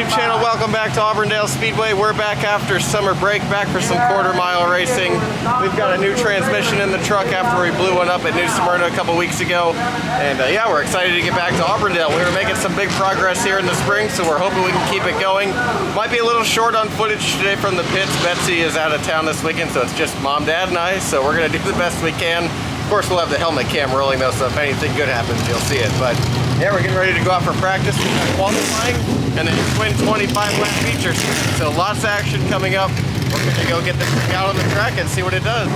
YouTube channel, welcome back to Auburndale Speedway. We're back after summer break, back for some quarter-mile racing. We've got a new transmission in the truck after we blew one up at New Smyrna a couple weeks ago. And yeah, we're excited to get back to Auburndale. We were making some big progress here in the spring, so we're hoping we can keep it going. Might be a little short on footage today from the pits. Betsy is out of town this weekend, so it's just Mom, Dad, and I, so we're gonna do the best we can. Of course, we'll have the helmet cam rolling though, so if anything good happens, you'll see it. But yeah, we're getting ready to go out for practice. We've got qualifying and then twin 25-lap features. So lots of action coming up. We're going to go get this thing out on the track and see what it does.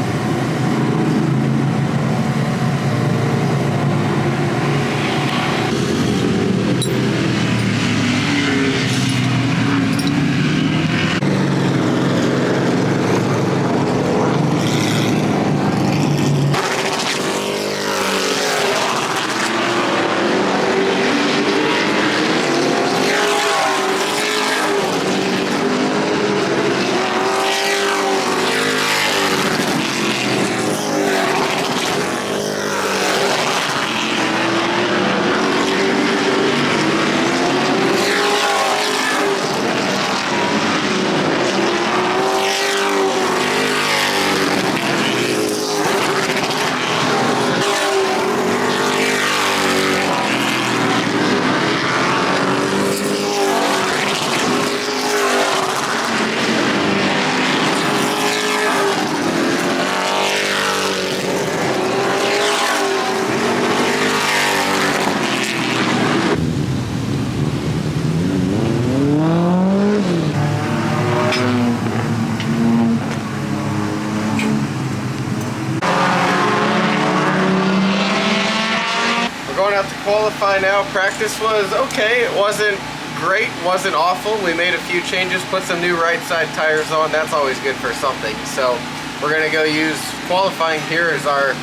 Qualify now. Practice was okay. It wasn't great, wasn't awful. We made a few changes, put some new right side tires on. That's always good for something. So we're gonna go use qualifying here as our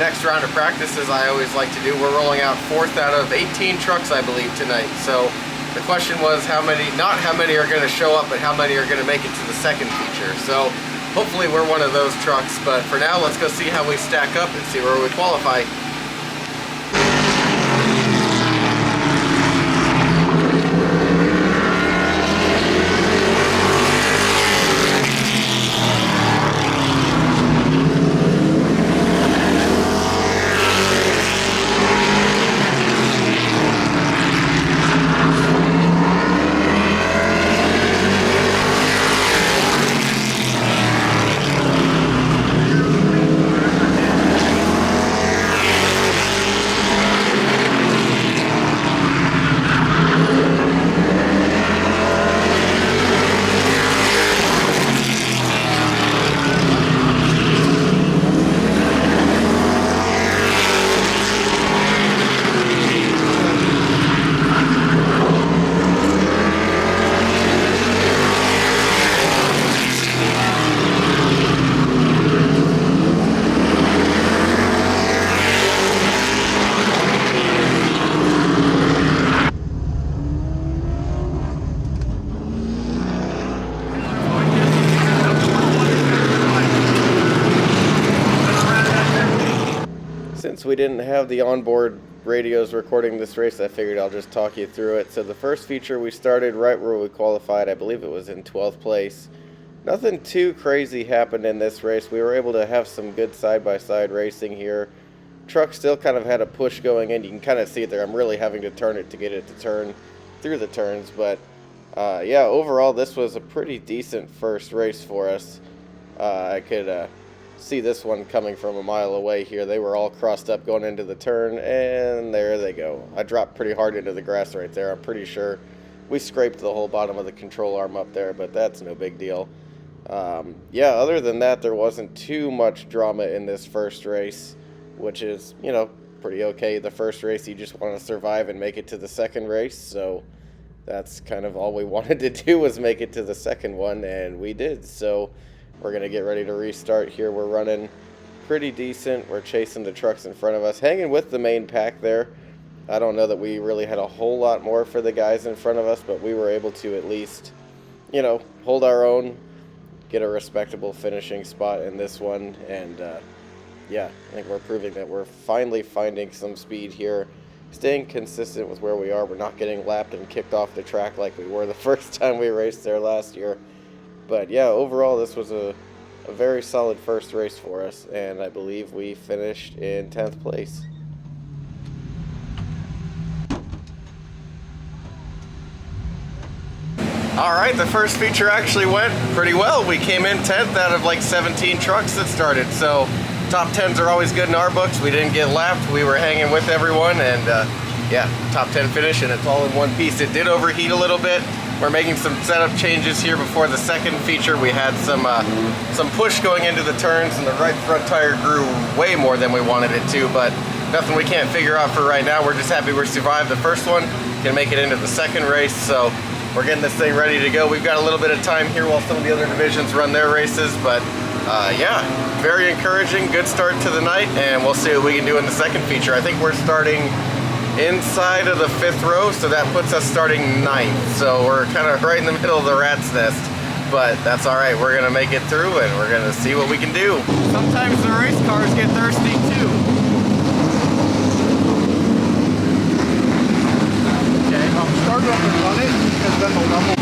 next round of practice, as I always like to do. We're rolling out 4th out of 18 trucks, I believe, tonight. So the question was how many, not how many are gonna show up, but how many are gonna make it to the second feature. So hopefully we're one of those trucks. But for now, let's go see how we stack up and see where we qualify. Since we didn't have the onboard radios recording this race, I figured I'll just talk you through it. So the first feature, we started right where we qualified. I believe it was in 12th place. Nothing too crazy happened in this race. We were able to have some good side-by-side racing here. Truck still kind of had a push going in. You can kind of see it there. I'm really having to turn it to get it to turn through the turns. But yeah, overall, this was a pretty decent first race for us. I could see this one coming from a mile away here. They were all crossed up going into the turn, and there they go. I dropped pretty hard into the grass right there. I'm pretty sure we scraped the whole bottom of the control arm up there, but that's no big deal. Yeah, other than that, there wasn't too much drama in this first race, which is, you know, pretty okay. The first race, you just want to survive and make it to the second race, so that's kind of all we wanted to do, was make it to the second one, and we did. So we're going to get ready to restart here. We're running pretty decent. We're chasing the trucks in front of us, hanging with the main pack there. I don't know that we really had a whole lot more for the guys in front of us, but we were able to at least, you know, hold our own, get a respectable finishing spot in this one. And yeah, I think we're proving that we're finally finding some speed here staying consistent with where we are. We're not getting lapped and kicked off the track like we were the first time we raced there last year. But yeah, overall this was a very solid first race for us, and I believe we finished in 10th place. Alright, the first feature actually went pretty well. We came in 10th out of like 17 trucks that started, so top 10s are always good in our books. We didn't get lapped, we were hanging with everyone, and yeah, top 10 finish, and it's all in one piece. It did overheat a little bit. We're making some setup changes here before the second feature. We had some push going into the turns, and the right front tire grew way more than we wanted it to, but nothing we can't figure out for right now. We're just happy we survived the first one, can make it into the second race, so we're getting this thing ready to go. We've got a little bit of time here while some of the other divisions run their races, but yeah, very encouraging, good start to the night, and we'll see what we can do in the second feature. I think we're starting inside of the 5th row, so that puts us starting 9th. So we're kind of right in the middle of the rat's nest, but that's all right. We're gonna make it through, and we're gonna see what we can do. Sometimes the race cars get thirsty too. Okay, start up and run it, because then the level.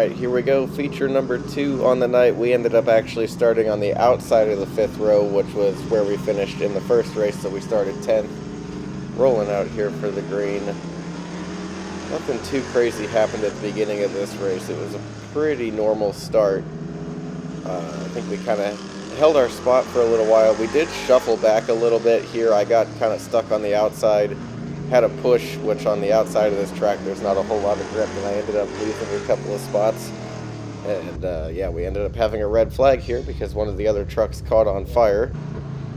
Here we go, feature number 2 on the night. We ended up actually starting on the outside of the 5th row, which was where we finished in the first race, so we started 10th. Rolling out here for the green. Nothing too crazy happened at the beginning of this race. It was a pretty normal start. I think we kind of held our spot for a little while. We did shuffle back a little bit here. I got kind of stuck on the outside. Had a push, which on the outside of this track there's not a whole lot of grip, and I ended up losing a couple of spots. And yeah, we ended up having a red flag here because one of the other trucks caught on fire.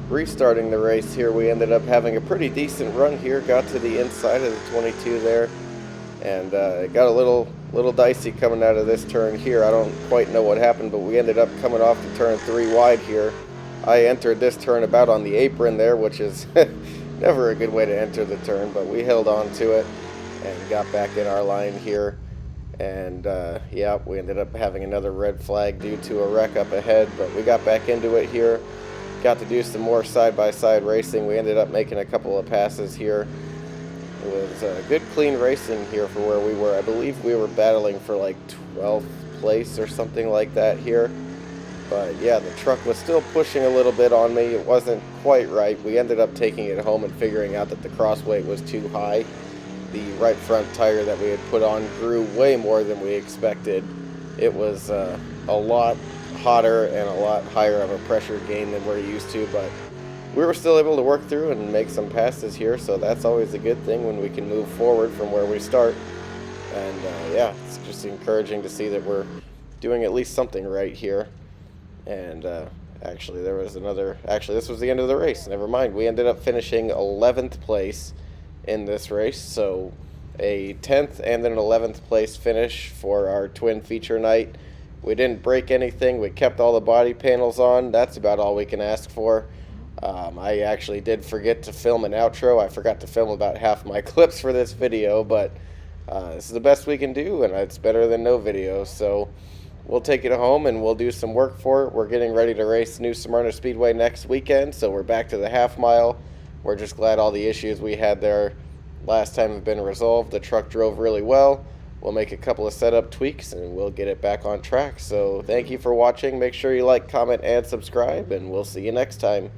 Restarting the race here, we ended up having a pretty decent run here. Got to the inside of the 22 there, and it got a little dicey coming out of this turn here. I don't quite know what happened, but we ended up coming off the turn 3 wide here. I entered this turn about on the apron there, which is never a good way to enter the turn, but we held on to it and got back in our line here. And yeah, we ended up having another red flag due to a wreck up ahead, but we got back into it here. Got to do some more side-by-side racing. We ended up making a couple of passes here. It was good, clean racing here for where we were. I believe we were battling for like 12th place or something like that here. But yeah, the truck was still pushing a little bit on me. It wasn't quite right. We ended up taking it home and figuring out that the cross weight was too high. The right front tire that we had put on grew way more than we expected. It was a lot hotter and a lot higher of a pressure gain than we're used to, but we were still able to work through and make some passes here, so that's always a good thing when we can move forward from where we start. And yeah, it's just encouraging to see that we're doing at least something right here. And actually there was this was the end of the race. Never mind. We ended up finishing 11th place in this race, so a 10th and an 11th place finish for our twin feature night. We didn't break anything. We kept all the body panels on. That's about all we can ask for. I actually did forget to film an outro. I forgot to film about half my clips for this video, but this is the best we can do, and it's better than no video, so we'll take it home and we'll do some work for it. We're getting ready to race New Smyrna Speedway next weekend, so we're back to the half mile. We're just glad all the issues we had there last time have been resolved. The truck drove really well. We'll make a couple of setup tweaks and we'll get it back on track. So thank you for watching. Make sure you like, comment, and subscribe, and we'll see you next time.